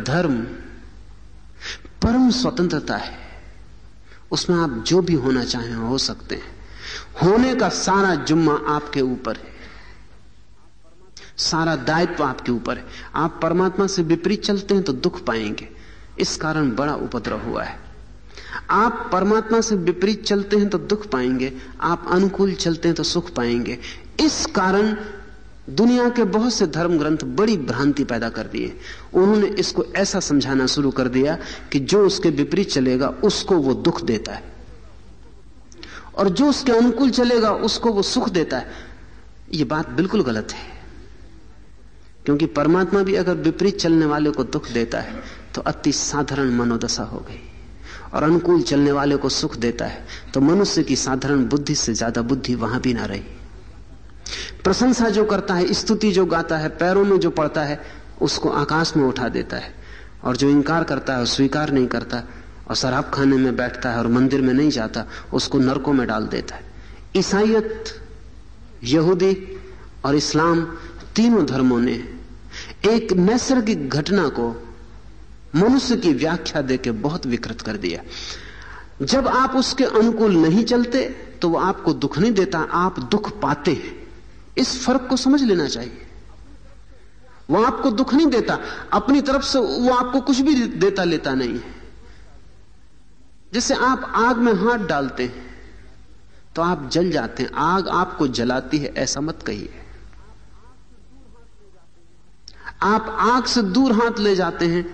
धर्म परम स्वतंत्रता है, उसमें आप जो भी होना चाहें हो सकते हैं। होने का सारा जुम्मा आपके ऊपर है, सारा दायित्व आपके ऊपर है। आप परमात्मा से विपरीत चलते हैं तो दुख पाएंगे, इस कारण बड़ा उपद्रव हुआ है। आप परमात्मा से विपरीत चलते हैं तो दुख पाएंगे, आप अनुकूल चलते हैं तो सुख पाएंगे। इस कारण दुनिया के बहुत से धर्म ग्रंथ बड़ी भ्रांति पैदा कर दिए। उन्होंने इसको ऐसा समझाना शुरू कर दिया कि जो उसके विपरीत चलेगा उसको वो दुख देता है, और जो उसके अनुकूल चलेगा उसको वो सुख देता है। ये बात बिल्कुल गलत है, क्योंकि परमात्मा भी अगर विपरीत चलने वाले को दुख देता है तो अति साधारण मनोदशा हो गई, और अनुकूल चलने वाले को सुख देता है तो मनुष्य की साधारण बुद्धि से ज्यादा बुद्धि वहां भी ना रही। प्रशंसा जो करता है, स्तुति जो गाता है, पैरों में जो पड़ता है, उसको आकाश में उठा देता है, और जो इनकार करता है, स्वीकार नहीं करता और शराब खाने में बैठता है और मंदिर में नहीं जाता, उसको नरकों में डाल देता है। ईसाईयत, यहूदी और इस्लाम, तीनों धर्मों ने एक नैसर्गिक घटना को मनुष्य की व्याख्या देके बहुत विकृत कर दिया। जब आप उसके अनुकूल नहीं चलते तो वो आपको दुख नहीं देता, आप दुख पाते हैं। इस फर्क को समझ लेना चाहिए। वो आपको दुख नहीं देता, अपनी तरफ से वो आपको कुछ भी देता लेता नहीं है। जैसे आप आग में हाथ डालते हैं तो आप जल जाते हैं, आग आपको जलाती है ऐसा मत कहिए। आप आग से दूर हाथ ले जाते हैं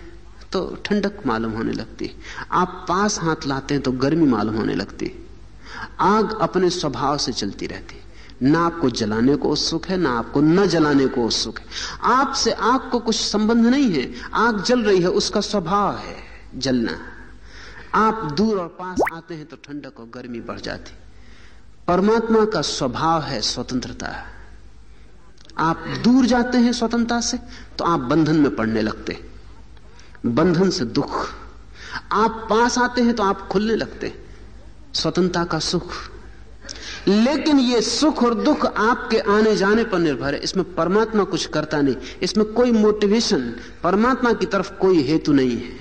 तो ठंडक मालूम होने लगती है, आप पास हाथ लाते हैं तो गर्मी मालूम होने लगती है। आग अपने स्वभाव से चलती रहती है, ना आपको जलाने को उत्सुक है, ना आपको न जलाने को उत्सुक है। आपसे आग को कुछ संबंध नहीं है, आग जल रही है, उसका स्वभाव है जलना। आप दूर और पास आते हैं तो ठंडक और गर्मी बढ़ जाती। परमात्मा का स्वभाव है स्वतंत्रता। आप दूर जाते हैं स्वतंत्रता से तो आप बंधन में पड़ने लगते, बंधन से दुख। आप पास आते हैं तो आप खुलने लगते, स्वतंत्रता का सुख। लेकिन ये सुख और दुख आपके आने जाने पर निर्भर है, इसमें परमात्मा कुछ करता नहीं, इसमें कोई मोटिवेशन, परमात्मा की तरफ कोई हेतु नहीं है।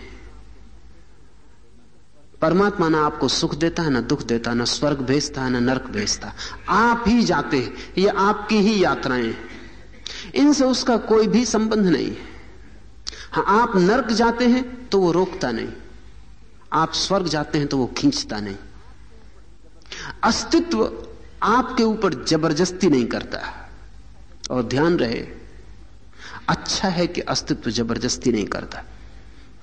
परमात्मा ना आपको सुख देता है, ना दुख देता, ना स्वर्ग भेजता है, ना नरक भेजता। आप ही जाते हैं, ये आपकी ही यात्राएं हैं, इनसे उसका कोई भी संबंध नहीं है। हाँ, आप नरक जाते हैं तो वो रोकता नहीं, आप स्वर्ग जाते हैं तो वो खींचता नहीं। अस्तित्व आपके ऊपर जबरदस्ती नहीं करता। और ध्यान रहे, अच्छा है कि अस्तित्व जबरदस्ती नहीं करता,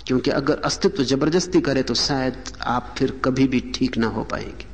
क्योंकि अगर अस्तित्व जबरदस्ती करे तो शायद आप फिर कभी भी ठीक ना हो पाएंगे।